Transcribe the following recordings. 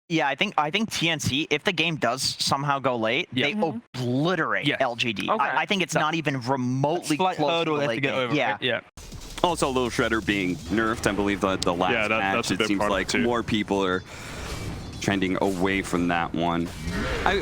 Yeah, I think TNC, if the game does somehow go late, they obliterate LGD. Okay. I think it's not even remotely close to the late game. Over, yeah. right? Yeah. Also, Little Shredder being nerfed, I believe the last match, it seems like more people are trending away from that one.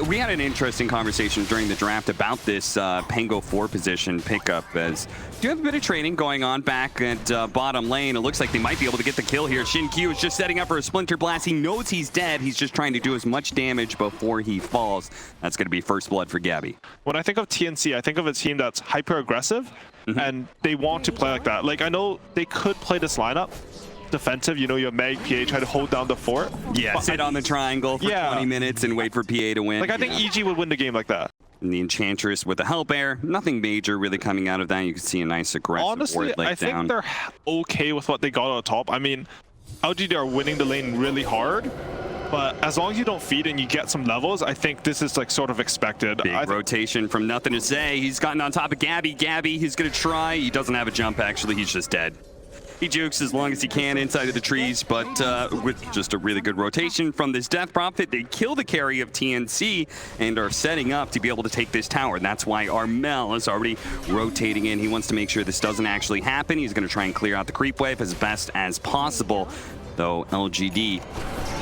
We had an interesting conversation during the draft about this Pango 4 position pickup, as do have a bit of training going on back at bottom lane. It looks like they might be able to get the kill here. Kyiv is just setting up for a Splinter Blast. He knows he's dead. He's just trying to do as much damage before he falls. That's going to be first blood for Gabby. When I think of TNC, I think of a team that's hyper aggressive, and they want to play like that. Like, I know they could play this lineup defensive, you know, you have Meg, PA try to hold down the fort. Yeah, sit on the triangle for 20 minutes and wait for PA to win. Like, I think EG would win the game like that. And the Enchantress with the Help Air, nothing major really coming out of that. You can see a nice aggressive Honestly, ward I think they're okay with what they got on top. I mean, LGD are winning the lane really hard, but as long as you don't feed and you get some levels, I think this is like sort of expected. Big rotation from Nothing to Say. He's gotten on top of Gabby. Gabby, he's going to try. He doesn't have a jump, actually. He's just dead. He jukes as long as he can inside of the trees, but with just a really good rotation from this Death Prophet, they kill the carry of TNC and are setting up to be able to take this tower. And that's why Armel is already rotating in. He wants to make sure this doesn't actually happen. He's going to try and clear out the creep wave as best as possible. Though LGD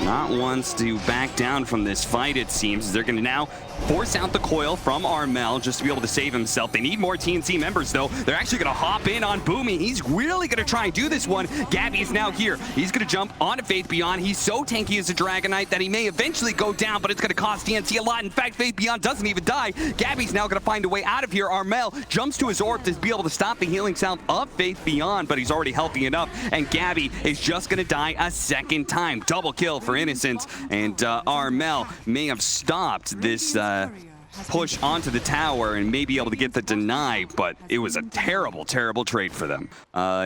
not wants to back down from this fight, it seems. They're going to now force out the coil from Armel just to be able to save himself. They need more TNC members, though. They're actually going to hop in on Boomy. He's really going to try and do this one. Gabby is now here. He's going to jump onto Faith Beyond. He's so tanky as a Dragon Knight that he may eventually go down, but it's going to cost TNC a lot. In fact, Faith Beyond doesn't even die. Gabby's now going to find a way out of here. Armel jumps to his orb to be able to stop the healing sound of Faith Beyond, but he's already healthy enough, and Gabby is just going to die a second time. Double kill for Innocence, and Armel may have stopped this push onto the tower and may be able to get the deny, but it was a terrible, terrible trade for them.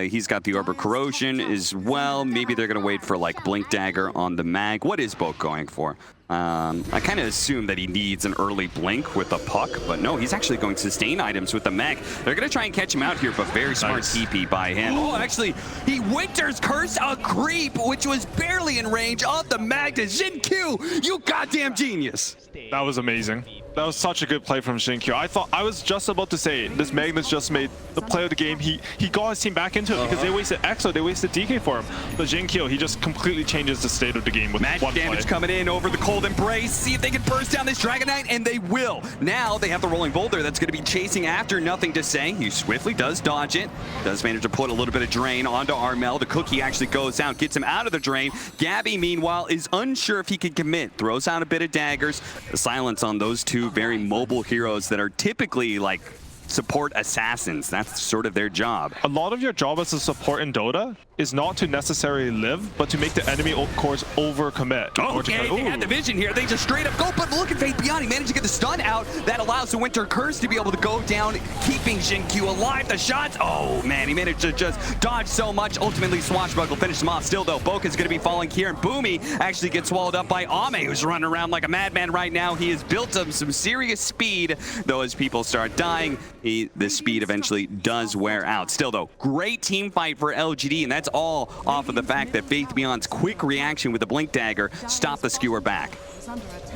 He's got the Orb of Corrosion as well. Maybe they're going to wait for like Blink Dagger on the mag. What is Boke going for? I kind of assume that he needs an early blink with a puck, but no, he's actually going to sustain items with the mech. They're going to try and catch him out here, but very smart TP by him. Oh, actually, he Winter's Curse a creep, which was barely in range of the mag to Kyiv. You goddamn genius. That was amazing. That was such a good play from Kyiv. I was just about to say, this Magnus just made the play of the game. He got his team back into it because they wasted Exo, they wasted DK for him. But Kyiv, he just completely changes the state of the game with magic damage coming in over the Cold Embrace. See if they can burst down this Dragon Knight, and they will. Now they have the Rolling Boulder that's going to be chasing after Nothing to Say. He swiftly does dodge it. Does manage to put a little bit of drain onto Armel. The cookie actually goes out, gets him out of the drain. Gabby, meanwhile, is unsure if he can commit. Throws out a bit of daggers. The silence on those two very mobile heroes that are typically like support assassins. That's sort of their job. A lot of your job as a support in Dota is not to necessarily live, but to make the enemy course overcommit. Oh, okay, they had the vision here. They just straight up go, but look at Faith Beyond. He managed to get the stun out. That allows the Winter Curse to be able to go down, keeping Kyiv alive. The shots, oh man, he managed to just dodge so much. Ultimately, Swashbuckle finished him off. Still though, Boke is going to be falling here, and Boomy actually gets swallowed up by Ame, who's running around like a madman right now. He has built up some serious speed, though as people start dying, the speed eventually does wear out. Still though, great team fight for LGD, and that's all off of the fact that Faith Beyond's quick reaction with the Blink Dagger stopped the skewer back.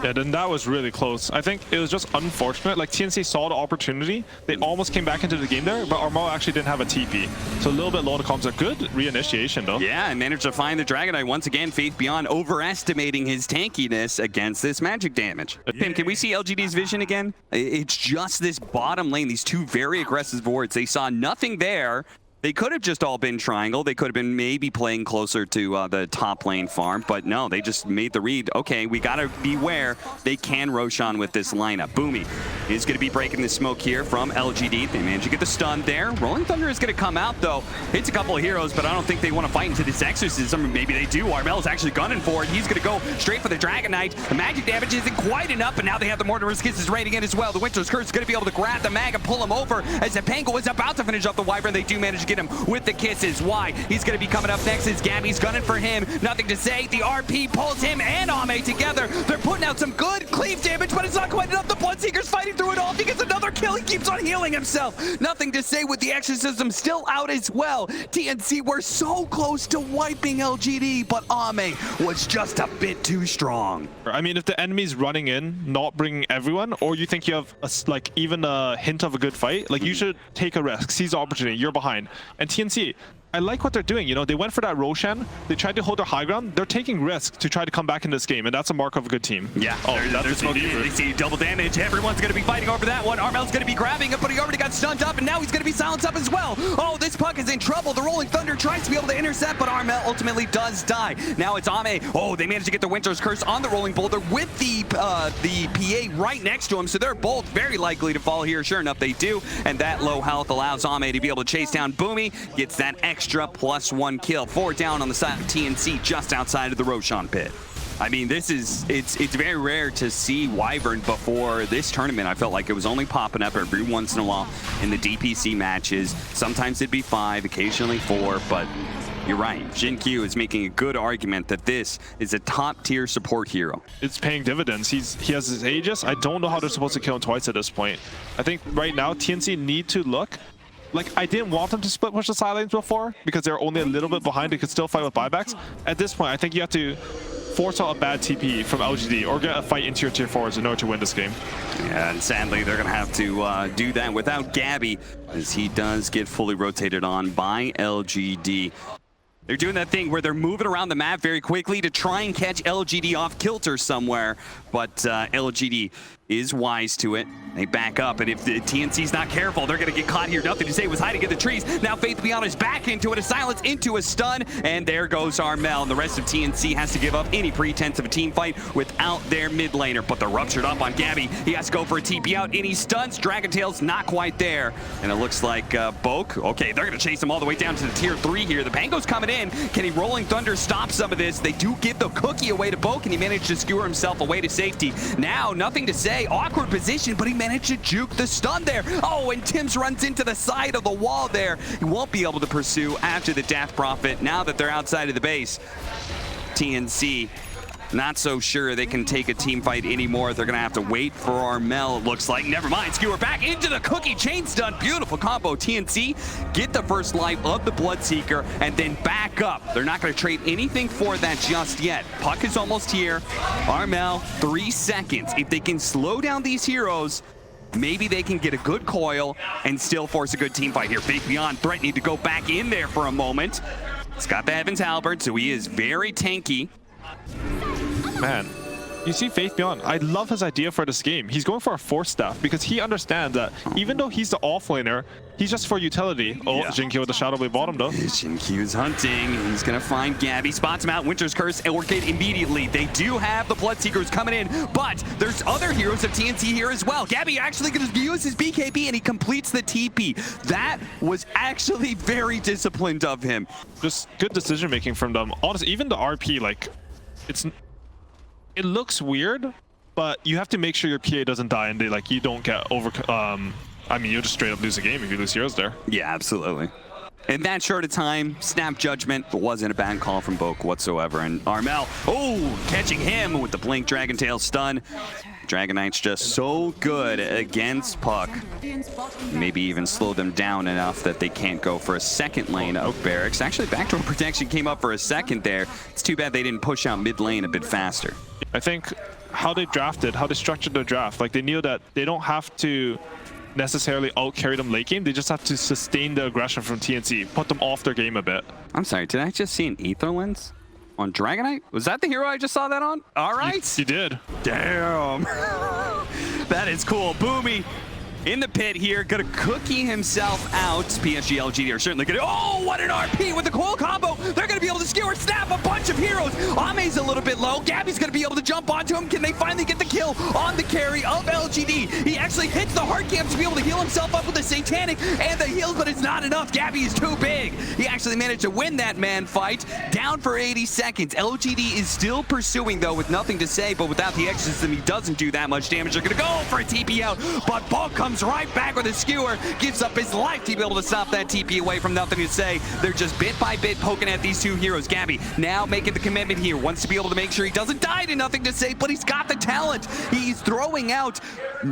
Yeah, then that was really close. I think it was just unfortunate. Like, TNC saw the opportunity. They almost came back into the game there, but Armel actually didn't have a TP. So a little bit low to comms. A good reinitiation, though. Yeah, and managed to find the Dragon Knight once again. Faith Beyond overestimating his tankiness against this magic damage. Pim, can we see LGD's vision again? It's just this bottom lane, these two very aggressive wards. They saw nothing there. They could have just all been triangle. They could have been maybe playing closer to the top lane farm, but no, they just made the read. Okay, we gotta beware. They can Roshan with this lineup. Boomy is gonna be breaking the smoke here from LGD. They managed to get the stun there. Rolling Thunder is gonna come out though. Hits a couple of heroes, but I don't think they want to fight into this exorcism. Maybe they do. Armel's actually gunning for it. He's gonna go straight for the Dragon Knight. The magic damage isn't quite enough, but now they have the Mortimer's Kisses raiding in as well. The Winter's Curse is gonna be able to grab the mag and pull him over as the Pango is about to finish up the Wyvern. They do manage to get him with the kisses. Why? He's going to be coming up next as Gabby's gunning for him. Nothing to Say. The RP pulls him and Ame together. They're putting out some good cleave damage, but it's not quite enough. The Bloodseeker's fighting through it all. If he gets another kill, he keeps on healing himself. Nothing to say with the Exorcism still out as well. TNC were so close to wiping LGD, but Ame was just a bit too strong. I mean, if the enemy's running in, not bringing everyone, or you think you have like even a hint of a good fight, like you should take a risk, seize the opportunity. You're behind. And TNC, I like what they're doing. You know, they went for that Roshan. They tried to hold their high ground. They're taking risks to try to come back in this game, and that's a mark of a good team. Yeah. Oh, that's they see double damage. Everyone's going to be fighting over that one. Armel's going to be grabbing it, but he already got stunned up, and now he's going to be silenced up as well. Oh, this puck is in trouble. The Rolling Thunder tries to be able to intercept, but Armel ultimately does die. Now it's Ame. Oh, they managed to get the Winter's Curse on the Rolling Boulder with the PA right next to him, so they're both very likely to fall here. Sure enough, they do, and that low health allows Ame to be able to chase down Boomy, gets that extra +1 kill. 4 down on the side of TNC just outside of the Roshan pit. I mean, it's very rare to see Wyvern before this tournament. I felt like it was only popping up every once in a while in the DPC matches. Sometimes it'd be 5, occasionally 4, but you're right. Jinkyu is making a good argument that this is a top-tier support hero. It's paying dividends. He has his Aegis. I don't know how they're supposed to kill him twice at this point. I think right now TNC need to look. Like, I didn't want them to split push the side lanes before because they're only a little bit behind. They could still fight with buybacks. At this point, I think you have to force out a bad TP from LGD or get a fight into your tier 4s in order to win this game. Yeah, and sadly, they're going to have to do that without Gabby, as he does get fully rotated on by LGD. They're doing that thing where they're moving around the map very quickly to try and catch LGD off kilter somewhere, but LGD is wise to it. They back up, and if the TNC's not careful, they're going to get caught here. Nothing to say, was hiding in the trees. Now Faith Beyond is back into it, a silence, into a stun, and there goes Armel. And the rest of TNC has to give up any pretense of a team fight without their mid laner, but they're ruptured up on Gabby. He has to go for a TP out, and he stuns. Dragon Tail's not quite there, and it looks like Boke, okay, they're going to chase him all the way down to the tier 3 here. The Pango's coming in. Can he Rolling Thunder stop some of this? They do give the cookie away to Boke, and he managed to skewer himself away to safety. Now, nothing to say. Awkward position, but he managed to juke the stun there. Oh, and Tim's runs into the side of the wall there. He won't be able to pursue after the Death Prophet now that they're outside of the base. TNC not so sure they can take a team fight anymore. They're gonna have to wait for Armel, it looks like. Never mind, skewer back into the cookie chain stun. Beautiful combo. TNC get the first life of the Bloodseeker and then back up. They're not gonna trade anything for that just yet. Puck is almost here. Armel, 3 seconds. If they can slow down these heroes, maybe they can get a good coil and still force a good team fight here. Faith Beyond threatening to go back in there for a moment. He's got the Heaven's Halberd, so he is very tanky. Man, you see Faith Beyond, I love his idea for this game. He's going for a Force Staff because he understands that even though he's the offlaner, he's just for utility. Oh, yeah. Jinkyu with the Shadow Blade bottom though. Jinkyu's hunting. He's going to find Gabby. Spots him out. Winter's Curse and work it immediately. They do have the Bloodseekers coming in, but there's other heroes of TNC here as well. Gabby actually going to use his BKB and he completes the TP. That was actually very disciplined of him. Just good decision making from them. Honestly, even the RP, like, it looks weird, but you have to make sure your PA doesn't die and you don't get over. I mean, you'll just straight up lose the game if you lose heroes there. Yeah, absolutely. In that short of time, snap judgment, but wasn't a bad call from Boke whatsoever. And Armel, oh, catching him with the Blink Dragon Tail stun. Dragon Knight's just so good against Puck. Maybe even slow them down enough that they can't go for a second lane of barracks. Actually, backdoor protection came up for a second there. It's too bad they didn't push out mid lane a bit faster. I think how they drafted, how they structured their draft, like they knew that they don't have to necessarily out-carry them late game. They just have to sustain the aggression from TNC, put them off their game a bit. I'm sorry, did I just see an Aether Lens on Dragon Knight? Was that the hero I just saw that on? All right. You did. Damn. That is cool. Boomy in the pit here, gonna cookie himself out. PSG LGD are certainly gonna, oh, what an RP with the coil combo. They're gonna be able to skewer snap a bunch of heroes. Ame's a little bit low. Gabby's gonna be able to jump onto him. Can they finally get the kill on the carry of LGD? He actually hits the hard camp to be able to heal himself up with the Satanic and the heals, but it's not enough. Gabby is too big. He actually managed to win that man fight. Down for 80 seconds. LGD is still pursuing though with nothing to say, but without the exorcism, he doesn't do that much damage. They're gonna go for a TP out, but Bulk comes comes right back with a skewer, gives up his life to be able to stop that TP away from Nothing to Say. They're just bit by bit poking at these two heroes. Gabby now making the commitment here, wants to be able to make sure he doesn't die to Nothing to Say, but he's got the talent. He's throwing out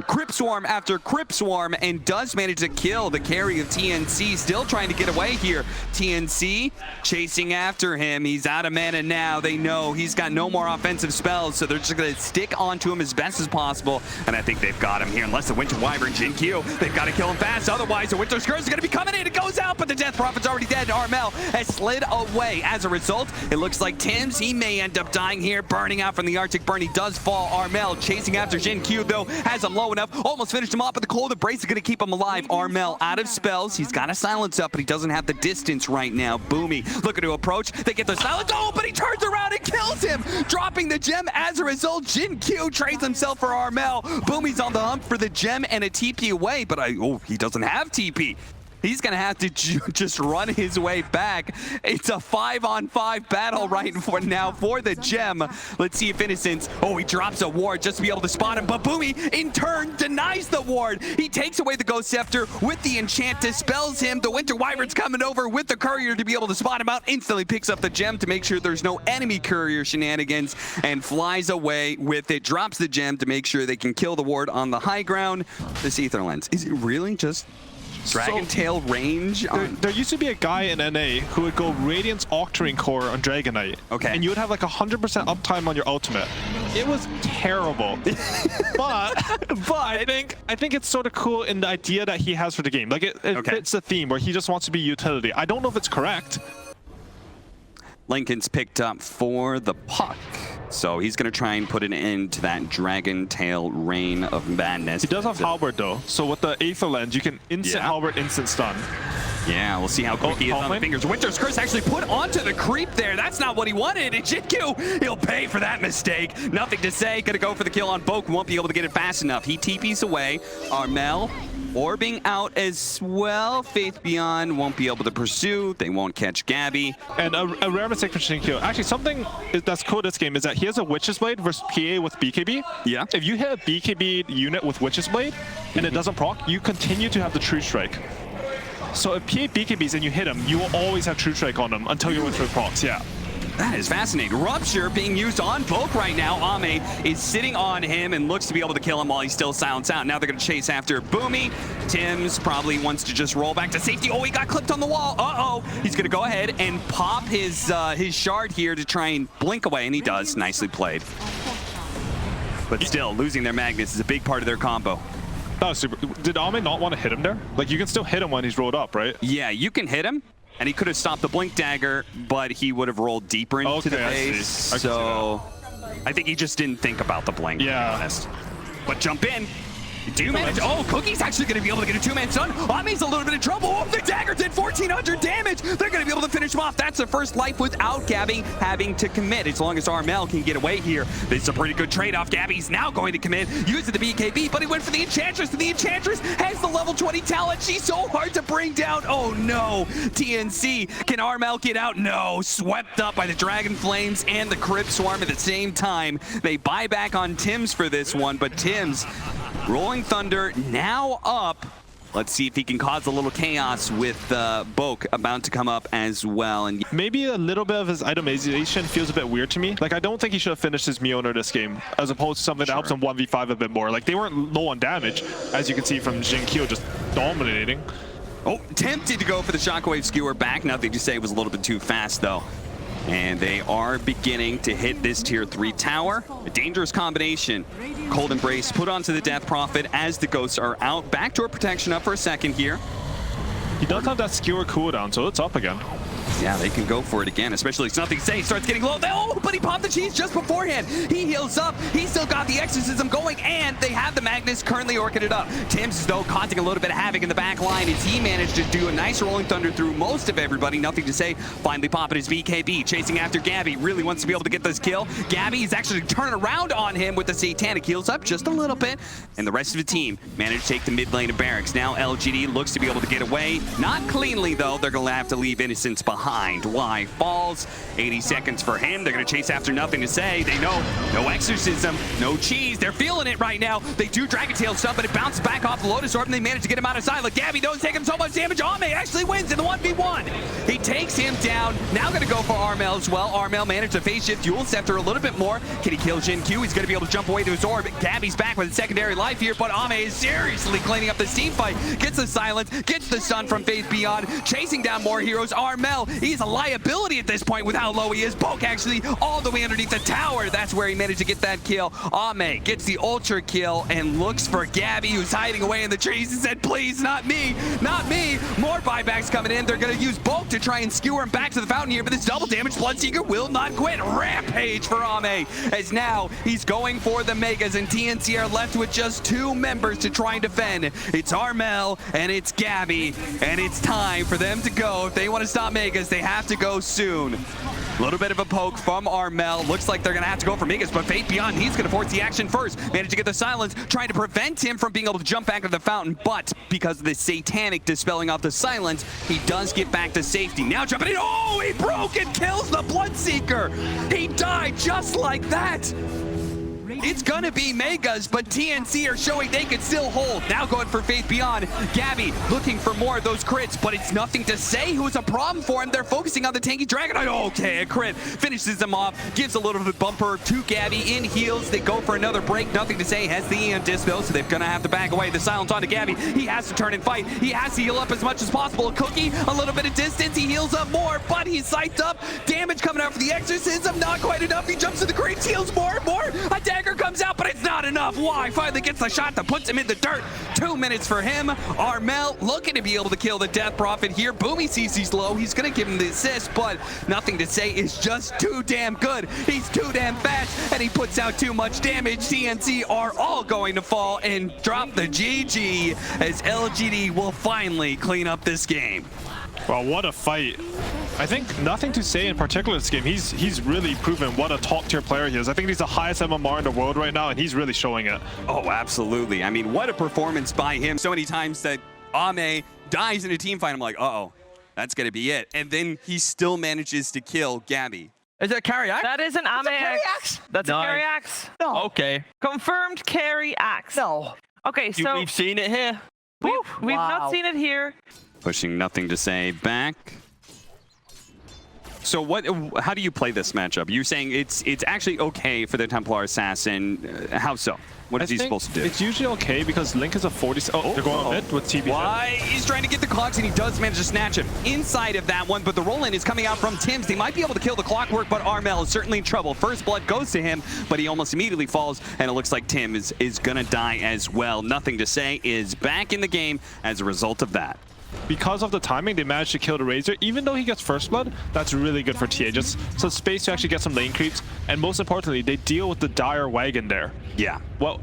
Crypt Swarm after Crypt Swarm and does manage to kill the carry of TNC. Still trying to get away here. TNC chasing after him. He's out of mana now. They know he's got no more offensive spells, so they're just going to stick onto him as best as possible. And I think they've got him here. Unless the Winter Wyvern Jinkyu, they've got to kill him fast. Otherwise, the Winter Scourge is going to be coming in. It goes out, but the Death Prophet's already dead. Armel has slid away. As a result, it looks like Tim's, he may end up dying here, burning out from the Arctic Burn. He does fall. Armel chasing after Jinkyu, though, has him low enough. Almost finished him off, but the Cold Embrace is going to keep him alive. Armel out of spells. He's got a silence up, but he doesn't have the distance right now. Boomy looking to approach. They get the silence. Oh, but he turns around and kills him, dropping the gem. As a result, Jinkyu trades himself for Armel. Boomy's on the hump for the gem and a TP away, but he doesn't have TP. He's going to have to just run his way back. It's a 5-on-5 battle right now for the gem. Let's see if Innocence, he drops a ward just to be able to spot him, but Boomy in turn denies the ward. He takes away the Ghost Scepter with the enchant, dispels him. The Winter Wyvern's coming over with the courier to be able to spot him out. Instantly picks up the gem to make sure there's no enemy courier shenanigans and flies away with it. Drops the gem to make sure they can kill the ward on the high ground. This Aether Lens, is it really just Dragon Tail range? There used to be a guy in NA who would go Radiance Octarine Core on Dragon Knight. Okay. And you would have like 100% uptime on your ultimate. It was terrible. but I think it's sort of cool in the idea that he has for the game. Like it fits the theme where he just wants to be utility. I don't know if it's correct. Lincoln's picked up for the puck. So he's going to try and put an end to that Dragon Tail reign of madness. He does have Halberd though, so with the Aether Lens, you can instant Halberd, instant stun. Yeah, we'll see how quick he is on the fingers. Winter's Curse actually put onto the creep there. That's not what he wanted. And Jinkyu, he'll pay for that mistake. Nothing to say. Gonna go for the kill on Boke. Won't be able to get it fast enough. He TPs away. Armel orbing out as well. Faith Beyond won't be able to pursue. They won't catch Gabby. And a rare mistake for Jinkyu. Actually, something that's cool this game is that he has a Witch's Blade versus PA with BKB. Yeah. If you hit a BKB unit with Witch's Blade and it doesn't proc, you continue to have the True Strike. So if PA BKBs and you hit him, you will always have True Strike on him until your Witch Blade procs, yeah. That is fascinating. Rupture being used on Boke right now. Ame is sitting on him and looks to be able to kill him while he's still silenced out. Now they're going to chase after Boomy. Tim's probably wants to just roll back to safety. Oh, he got clipped on the wall. Uh-oh. He's going to go ahead and pop his shard here to try and blink away, and he does. Nicely played. But still, losing their Magnus is a big part of their combo. That was super. Did Ame not want to hit him there? Like, you can still hit him when he's rolled up, right? Yeah, you can hit him. And he could have stopped the Blink Dagger, but he would have rolled deeper into the base. So I think he just didn't think about the Blink, to be honest. But jump in. Do manage. Oh, Cookie's actually going to be able to get a two-man stun. Ame's a little bit in trouble. Oh, the dagger did 1,400 damage. They're going to be able to finish him off. That's the first life without Gabby having to commit. As long as Armel can get away here, this is a pretty good trade-off. Gabby's now going to commit, using the BKB, but he went for the Enchantress, and the Enchantress has the level 20 talent. She's so hard to bring down. Oh, no. TNC. Can Armel get out? No. Swept up by the Dragon Flames and the Crypt Swarm at the same time. They buy back on Tim's for this one, but Tim's Rolling Thunder now up. Let's see if he can cause a little chaos with Boke about to come up as well. And maybe a little bit of his itemization feels a bit weird to me. Like, I don't think he should have finished his Mjolnir this game, as opposed to something that helps him 1v5 a bit more. Like, they weren't low on damage, as you can see from Jinkyu just dominating. Oh, tempted to go for the Shockwave Skewer back. Nothing to say, it was a little bit too fast, though. And they are beginning to hit this tier 3 tower. A dangerous combination. Cold Embrace put onto the Death Prophet as the ghosts are out. Backdoor protection up for a second here. He does have that skewer cooldown, so it's up again. Yeah, they can go for it again, especially it's nothing to say. He starts getting low. Oh, but he popped the cheese just beforehand. He heals up. He's still got the exorcism going, and they have the Magnus currently orking it up. Tim's, though, causing a little bit of havoc in the back line as he managed to do a nice Rolling Thunder through most of everybody. Nothing to say. Finally popping his BKB, chasing after Gabby. Really wants to be able to get this kill. Gabby is actually turning around on him with the Satanic. Heals up just a little bit, and the rest of the team managed to take the mid lane of Barracks. Now LGD looks to be able to get away. Not cleanly, though. They're going to have to leave Innocence behind. Why falls 80 seconds for him. They're going to chase after Nothing to Say. They know no exorcism, no cheese. They're feeling it right now. They do Dragon Tail stuff, but it bounces back off the Lotus Orb, and they manage to get him out of sight. Like Gabby doesn't take him so much damage. Ame actually wins in the 1v1. He takes him down. Now going to go for Armel as well. Armel managed to phase shift Dual Scepter a little bit more. Can he kill Jin Q? He's going to be able to jump away to his orb. Gabby's back with a secondary life here, but Ame is seriously cleaning up this team fight. Gets the silence, gets the stun from Faith Beyond, chasing down more heroes. Armel, he's a liability at this point with how low he is. Poke actually all the way underneath the tower. That's where he managed to get that kill. Ame gets the ultra kill and looks for Gabby, who's hiding away in the trees, and said, please, not me, not me. More buybacks coming in. They're going to use Bulk to try and skewer him back to the fountain here, but this double damage Bloodseeker will not quit. Rampage for Ame, as now he's going for the Megas, and TNC are left with just 2 members to try and defend. It's Armel and it's Gabby, and it's time for them to go. If they want to stop Megas, they have to go soon. A little bit of a poke from Armel. Looks like they're going to have to go for Megas, but Fate Beyond, he's going to force the action first. Managed to get the silence, trying to prevent him from being able to jump back to the fountain, but because of the satanic dispelling off the silence, he does get back to safety. Now jumping in. Oh, he broke and kills the Bloodseeker. He died just like that. It's gonna be Megas, but TNC are showing they can still hold. Now going for Faith Beyond. Gabby looking for more of those crits, but it's nothing to say who's a problem for him. They're focusing on the tanky Dragonite. Okay, a crit finishes them off, gives a little bit of bumper to Gabby in heals. They go for another break. Nothing to say. Has the Eon Dispel, so they're gonna have to back away. The silence onto Gabby. He has to turn and fight. He has to heal up as much as possible. A Cookie, a little bit of distance. He heals up more, but he's psyched up. Damage coming out for the Exorcism. Not quite enough. He jumps to the crates, heals more and more. A dagger comes out, but it's not enough. Why? Finally gets the shot that puts him in the dirt. 2 minutes for him. Armel looking to be able to kill the Death Prophet here. Boomy sees he's low. He's going to give him the assist, but nothing to say. Is just too damn good. He's too damn fast, and he puts out too much damage. TNC are all going to fall and drop the GG as LGD will finally clean up this game. Well, what a fight. I think nothing to say in particular this game. He's really proven what a top-tier player he is. I think he's the highest MMR in the world right now, and he's really showing it. Oh, absolutely. I mean, what a performance by him. So many times that Ame dies in a team fight, I'm like, uh-oh, that's going to be it. And then he still manages to kill Gabby. Is it a carry axe? That is an Ame axe. That's No. a carry axe? No. Okay. Confirmed carry axe. No. Okay, so We've seen it here. we've not seen it here. Pushing nothing to say back. So how do you play this matchup? You're saying it's actually okay for the Templar Assassin. How so? What is he supposed to do? It's usually okay because Link is a 40. Oh, they're going a bit with TB. Why? He's trying to get the clocks, and he does manage to snatch him inside of that one, but the roll-in is coming out from Tim's. They might be able to kill the Clockwork, but Armel is certainly in trouble. First blood goes to him, but he almost immediately falls, and it looks like Tim is going to die as well. Nothing to say is back in the game as a result of that. Because of the timing, they managed to kill the Razor. Even though he gets first blood, that's really good for TA. Just some space to actually get some lane creeps. And most importantly, they deal with the dire wagon there. Yeah. What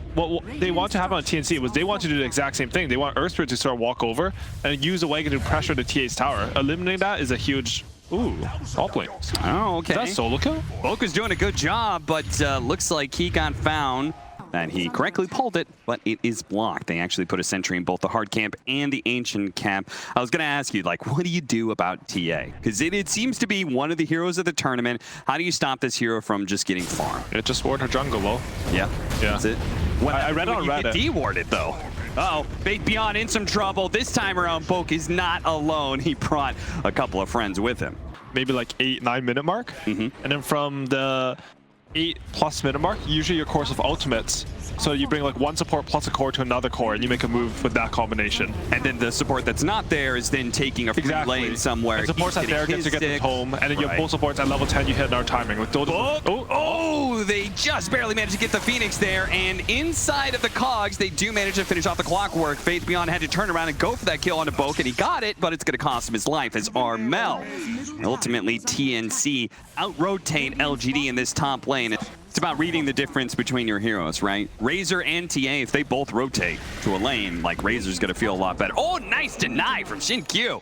they want to happen on TNC was they want to do the exact same thing. They want Earth Spirit to sort of walk over and use the wagon to pressure the TA's tower. Eliminating that is a huge... Ooh, top lane. Oh, okay. Is that solo kill? Volk is doing a good job, but looks like he got found. And he correctly pulled it, but it is blocked. They actually put a sentry in both the hard camp and the ancient camp. I was going to ask you, like, what do you do about TA? Because it seems to be one of the heroes of the tournament. How do you stop this hero from just getting farmed? It just ward her jungle low. Yeah, that's it. I read on Reddit. Get dewarded, though. Uh-oh, Fate Beyond in some trouble. This time around, Poke is not alone. He brought a couple of friends with him. Maybe like 8-9 minute mark. And then from the 8+ minute mark, usually your course of ultimates. So you bring like one support plus a core to another core, and you make a move with that combination. And then the support that's not there is then taking a free lane somewhere. And supports at there gets to get his home, and then you have both supports at level 10. You hit another timing. Like they just barely managed to get the Phoenix there, and inside of the cogs, they do manage to finish off the Clockwork. Faith Beyond had to turn around and go for that kill on Boke, and he got it, but it's going to cost him his life as Armel. Ultimately, TNC out-rotate LGD in this top lane. It's about reading the difference between your heroes, right? Razor and TA, if they both rotate to a lane, like Razor's gonna feel a lot better. Oh, nice deny from Shin Q.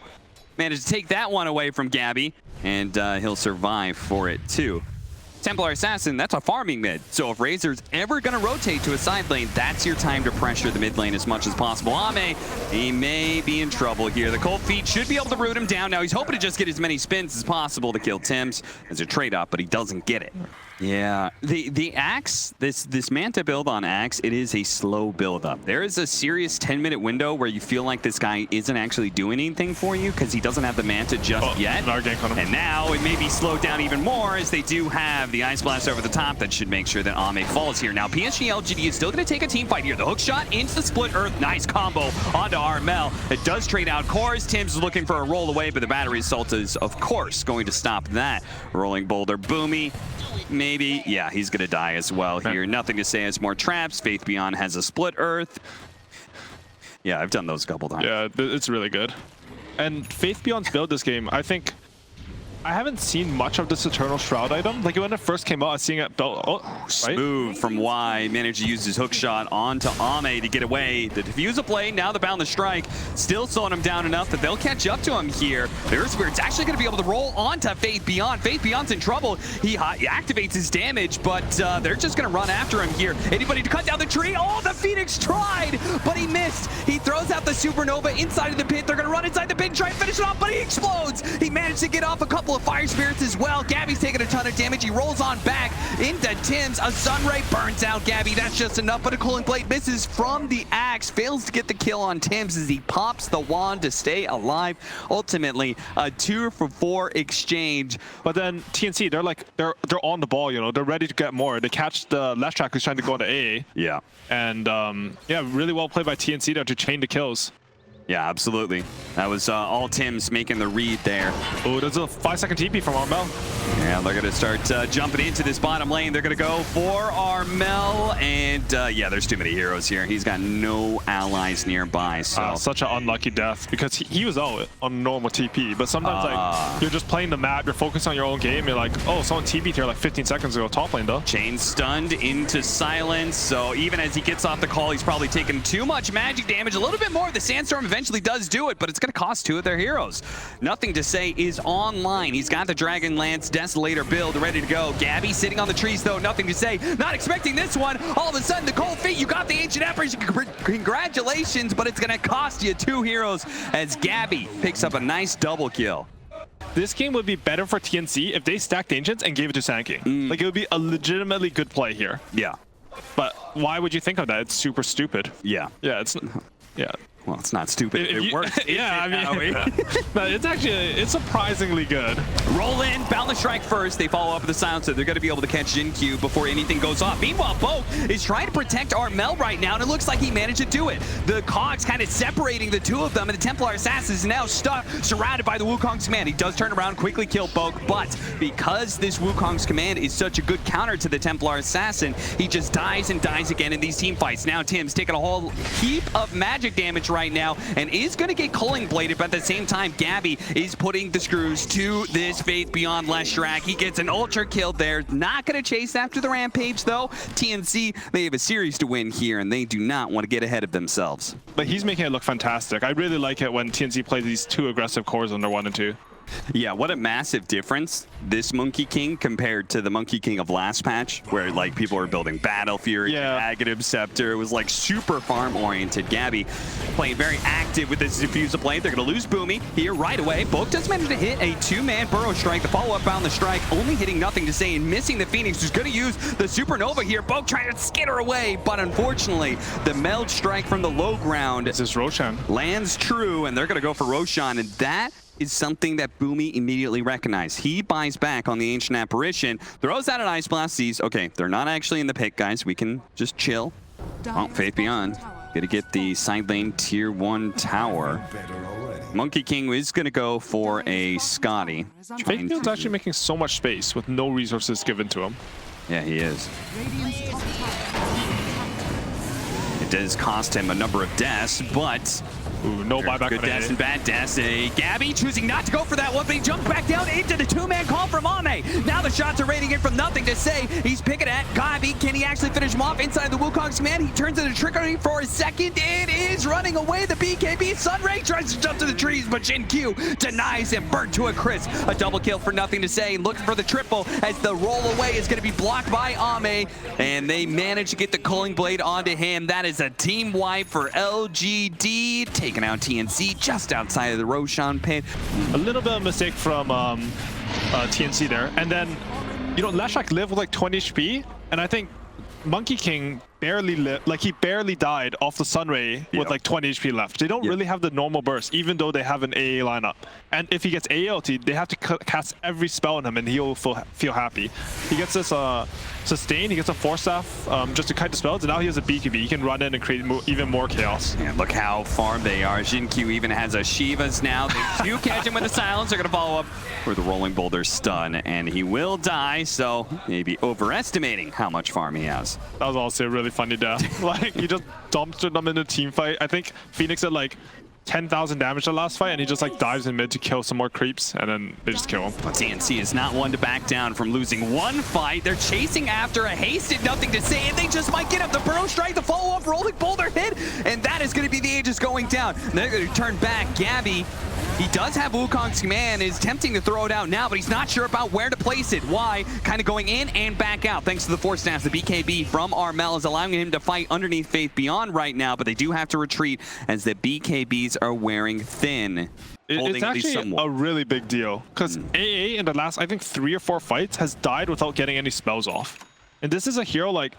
Managed to take that one away from Gabby, and he'll survive for it too. Templar Assassin, that's a farming mid. So if Razor's ever gonna rotate to a side lane, that's your time to pressure the mid lane as much as possible. Ame, he may be in trouble here. The Cold Feet should be able to root him down. Now he's hoping to just get as many spins as possible to kill Tim's as a trade-off, but he doesn't get it. Yeah, the Axe, this Manta build on Axe, it is a slow build up. There is a serious 10-minute window where you feel like this guy isn't actually doing anything for you because he doesn't have the Manta just yet. And now it may be slowed down even more as they do have the Ice Blast over the top that should make sure that Ame falls here. Now PSG LGD is still going to take a team fight here. The hook shot into the split earth, nice combo onto Armel. It does trade out cores. Tim's is looking for a roll away, but the battery assault is of course going to stop that. Rolling boulder, Boomy. Maybe, yeah, he's gonna die as well here. Nothing to say as more traps. Faith Beyond has a split earth. Yeah, I've done those a couple times. Yeah, it's really good. And Faith Beyond's build this game, I think I haven't seen much of this Eternal Shroud item. Like when it first came out, I was seeing it built. Smooth from Y. Managed to use his hook shot onto Ame to get away. The diffuser play, now the Boundless Strike, still slowing him down enough that they'll catch up to him here. There's where it's actually going to be able to roll onto Faith Beyond. Faith Beyond's in trouble. He activates his damage, but they're just going to run after him here. Anybody to cut down the tree? Oh, the Phoenix tried, but he missed. He throws out the Supernova inside of the pit. They're going to run inside the pit and try and finish it off, but he explodes. He managed to get off a couple of Fire Spirits as well. Gabby's taking a ton of damage. He rolls on back into Tim's. A Sunray burns out Gabby. That's just enough, but a Cooling Blade misses from the Axe. Fails to get the kill on Tim's as he pops the wand to stay alive. Ultimately, a 2-for-4 exchange. But then TNC, they're on the ball, you know. They're ready to get more. They catch the left track who's trying to go into A. Yeah. And yeah, really well played by TNC there to chain the kills. Yeah, absolutely. That was all Tim's making the read there. Oh, there's a 5-second TP from Armel. Yeah, they're going to start jumping into this bottom lane. They're going to go for Armel. And yeah, there's too many heroes here. He's got no allies nearby. So such an unlucky death because he was out on normal TP. But sometimes like you're just playing the map, you're focused on your own game. You're like, oh, someone TP'd here like 15 seconds ago. Top lane though. Chain stunned into silence. So even as he gets off the call, he's probably taking too much magic damage. A little bit more. The Sandstorm eventually does do it, but it's going to cost 2 of their heroes. Nothing to say is online. He's got the Dragonlance Desolator build ready to go. Gabby sitting on the trees though, nothing to say. Not expecting this one. All of a sudden, the cold feet, you got the Ancient Emperors. Congratulations, but it's going to cost you 2 heroes as Gabby picks up a nice double kill. This game would be better for TNC if they stacked Ancients and gave it to Sankey. Like it would be a legitimately good play here. Yeah. But why would you think of that? It's super stupid. Yeah. Yeah, it's... Yeah. Well, it's not stupid. It works. Yeah, I mean, no, it's surprisingly good. Roll in, Boundless Strike first. They follow up with the silencer. They're going to be able to catch Jin Q before anything goes off. Meanwhile, Bo is trying to protect Armel right now, and it looks like he managed to do it. The cogs kind of separating the two of them, and the Templar Assassin is now stuck, surrounded by the Wukong's command. He does turn around, quickly kill Bo, but because this Wukong's command is such a good counter to the Templar Assassin, he just dies and dies again in these team fights. Now Tim's taking a whole heap of magic damage right now and is going to get Culling Bladed, but at the same time, Gabby is putting the screws to this Faith Beyond Leshrac. He gets an ultra kill there. Not going to chase after the Rampage, though. TNC, they have a series to win here, and they do not want to get ahead of themselves. But he's making it look fantastic. I really like it when TNC plays these 2 aggressive cores under 1 and 2. Yeah, what a massive difference this Monkey King compared to the Monkey King of last patch, where like people were building Battle Fury, Aghanim Scepter. It was like super farm oriented. Gabby playing very active with this diffuser play. They're going to lose Boomy here right away. Book does manage to hit a 2-man Burrow Strike. The follow-up Boundless Strike only hitting nothing to say and missing the Phoenix, who's going to use the Supernova here. Book trying to skitter away, but unfortunately the Meld Strike from the low ground. This is Roshan. Lands true, and they're going to go for Roshan, and that is something that Boomy immediately recognized. He buys back on the Ancient Apparition, throws out an Ice Blast, sees, okay, they're not actually in the pit, guys. We can just chill. Oh, Faith Beyond. Gonna get the side lane tier 1 tower. Monkey King is gonna go for a Scotty. Faith Beyond's actually making so much space with no resources given to him. Yeah, he is. It does cost him a number of deaths, but ooh, no buyback. Good deaths and bad deaths. Gabby choosing not to go for that one, but he jumps back down into the 2-man call from Ame. Now the shots are raining in from nothing to say. He's picking at Gabby. Can he actually finish him off inside the Wukong's command? He turns into trickery for a second. It is running away. The BKB Sunray tries to jump to the trees, but Jin Q denies him. Burnt to a crisp. A double kill for nothing to say. Looking for the triple as the roll away is going to be blocked by Ame, and they manage to get the Culling Blade onto him. That is a team wipe for LGD. Taking out TNC just outside of the Roshan pit. A little bit of a mistake from TNC there. And then you know, Leshak lived with like 20 HP, and I think Monkey King barely lived, like he barely died off the Sunray with like 20 HP left. They don't really have the normal burst, even though they have an AA lineup. And if he gets AA ulti, they have to cast every spell on him, and he'll feel happy. He gets this sustain, he gets a Force Staff just to kite the spells, and now he has a BKB. He can run in and create even more chaos. And look how farmed they are. Jinkyu even has a Shiva's now. They do catch him with a silence. They're going to follow up with the Rolling Boulder stun, and he will die, so maybe overestimating how much farm he has. That was also a really funny death. Like, he just dumpstered them in a team fight. I think Phoenix had like 10,000 damage the last fight, and he just like dives in mid to kill some more creeps, and then they just kill him. But TNC is not one to back down from losing one fight. They're chasing after a hasted nothing to say, and they just might get up the burrow strike, the follow-up rolling boulder hit, and that is going to be the Aegis going down. And they're going to turn back. Gabby, he does have Wukong's command, is tempting to throw it out now, but he's not sure about where to place it. Why? Kind of going in and back out, thanks to the Force Staff. The BKB from Armel is allowing him to fight underneath Faith Beyond right now, but they do have to retreat as the BKBs are wearing thin. It's actually a really big deal, because AA in the last, I think, 3 or 4 fights has died without getting any spells off. And this is a hero, like,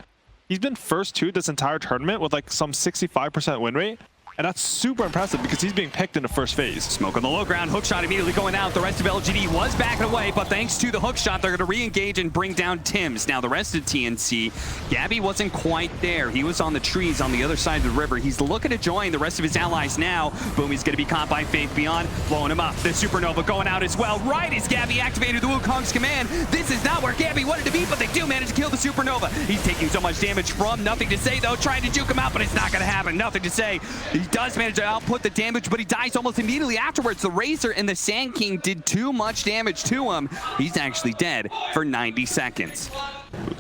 he's been first to this entire tournament with like some 65% win rate. And that's super impressive because he's being picked in the first phase. Smoke on the low ground, hook shot immediately going out. The rest of LGD was backing away, but thanks to the hook shot, they're going to re-engage and bring down Tims. Now the rest of TNC, Gabby wasn't quite there. He was on the trees on the other side of the river. He's looking to join the rest of his allies now. Boom, he's going to be caught by Faith Beyond, blowing him up. The Supernova going out as well. Right as Gabby activated the Wukong's command. This is not where Gabby wanted to be, but they do manage to kill the Supernova. He's taking so much damage from Nothing to Say, though, trying to juke him out, but it's not going to happen. Nothing to Say. He does manage to output the damage, but he dies almost immediately afterwards. The Razor and the Sand King did too much damage to him. He's actually dead for 90 seconds.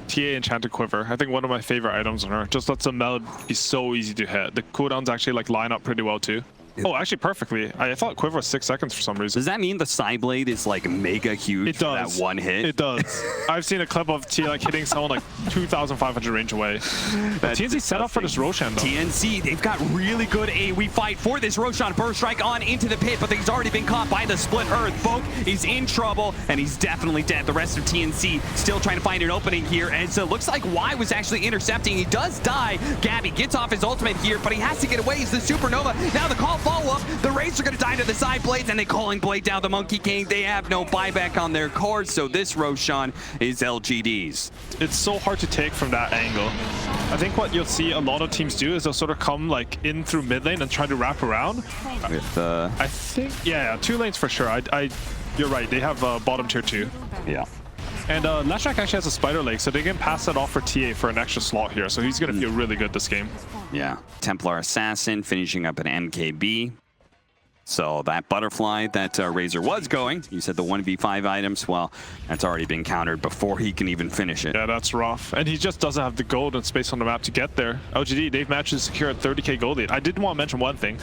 TA Enchanted Quiver, I think one of my favorite items on her. Just lets the meld be so easy to hit. The cooldowns actually like line up pretty well too. Oh, actually perfectly. I thought Quiver was 6 seconds for some reason. Does that mean the side blade is like mega huge? It does. For that one hit? It does. I've seen a clip of T like hitting someone like 2,500 range away. TNC set up for this Roshan though. TNC, they've got really good AoE fight for this Roshan. Burst strike on into the pit, but he's already been caught by the split earth. Boke is in trouble, and he's definitely dead. The rest of TNC still trying to find an opening here, and so it looks like Y was actually intercepting. He does die. Gabby gets off his ultimate here, but he has to get away. He's the Supernova. Now the call follow-up. The Rays are going to die to the side blades, and they calling blade down the Monkey King. They have no buyback on their card, so this Roshan is LGD's. It's so hard to take from that angle. I think what you'll see a lot of teams do is they'll sort of come like in through mid lane and try to wrap around. With I think, yeah, 2 lanes for sure. You're right, they have bottom tier 2. Yeah. And Leshak actually has a spider leg, so they can pass that off for TA for an extra slot here. So he's going to feel really good this game. Yeah. Templar Assassin finishing up an MKB. So that butterfly that Razor was going, you said the 1v5 items, well, that's already been countered before he can even finish it. Yeah, that's rough. And he just doesn't have the gold and space on the map to get there. LGD, they've managed to secure a 30k gold lead. I did want to mention one thing.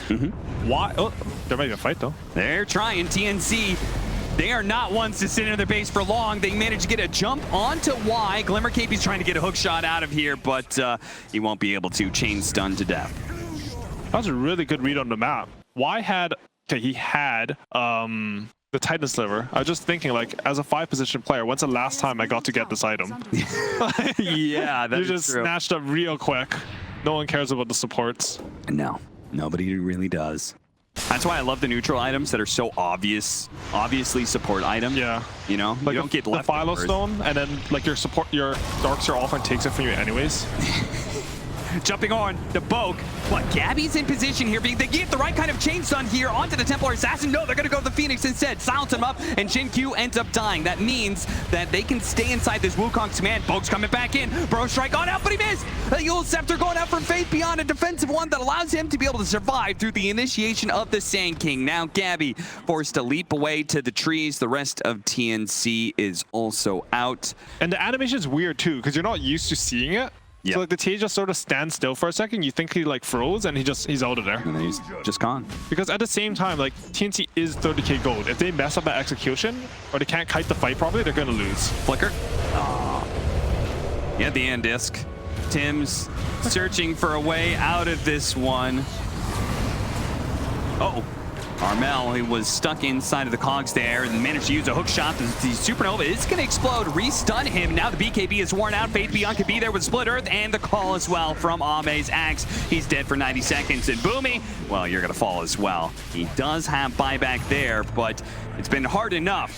Why? Oh, there might be a fight though. They're trying. TNC, they are not ones to sit in their base for long. They managed to get a jump onto Y. Glimmer KP's trying to get a hook shot out of here, but he won't be able to. Chain stun to death. That was a really good read on the map. Y had, okay, he had the Titan Sliver. I was just thinking, like, as a 5-position player, when's the last time I got to get this item? Yeah, that's true. You just snatched up real quick. No one cares about the supports. No, nobody really does. That's why I love the neutral items that are so obviously support items. Yeah. You know, like you don't get the leftovers. Philo Stone, and then like your darks are off and takes it from you anyways. Jumping on the Boke, but Gabby's in position here. They get the right kind of chain stun here onto the Templar Assassin. No, they're going to go to the Phoenix instead. Silence him up, and Jinkyu ends up dying. That means that they can stay inside this Wukong's command. Boke's coming back in. Bro strike on out, but he missed. The Yule Scepter going out from Faith Beyond, a defensive one that allows him to be able to survive through the initiation of the Sand King. Now Gabby forced to leap away to the trees. The rest of TNC is also out. And the animation is weird too, because you're not used to seeing it. Yep. So like the TA just sort of stands still for a second. You think he like froze, and he's out of there. And then he's just gone. Because at the same time, like TNC is 30k gold. If they mess up that execution or they can't kite the fight properly, they're gonna lose. Flicker. Yeah, the end disc. Tim's searching for a way out of this one. Uh-oh. Armel, he was stuck inside of the cogs there and managed to use a hook shot. The supernova is going to explode, re-stun him. Now the BKB is worn out. Fate Beyond could be there with Split Earth and the call as well from Ame's Axe. He's dead for 90 seconds. And Boomy, well, you're going to fall as well. He does have buyback there, but it's been hard enough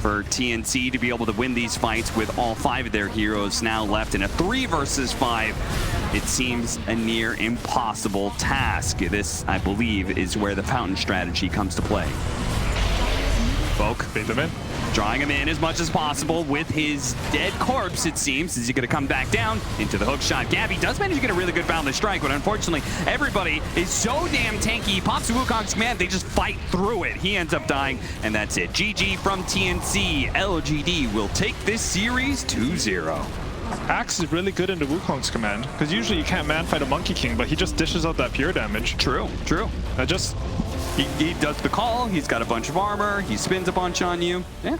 for TNC to be able to win these fights with all 5 of their heroes now left in a 3 versus 5. It seems a near impossible task. This, I believe, is where the fountain strategy comes to play. Folk, Bait them in. drawing him in as much as possible with his dead corpse, it seems. Is he going to come back down into the hook shot? Gabby does manage to get a really good boundless strike, but unfortunately, everybody is so damn tanky. He pops Wukong's command, they just fight through it. He ends up dying, and that's it. GG from TNC. LGD will take this series 2-0. Axe is really good in the Wukong's command, because usually you can't man fight a Monkey King, but he just dishes out that pure damage. True, true. I just... He does the call, he's got a bunch of armor, he spins a bunch on you. Yeah,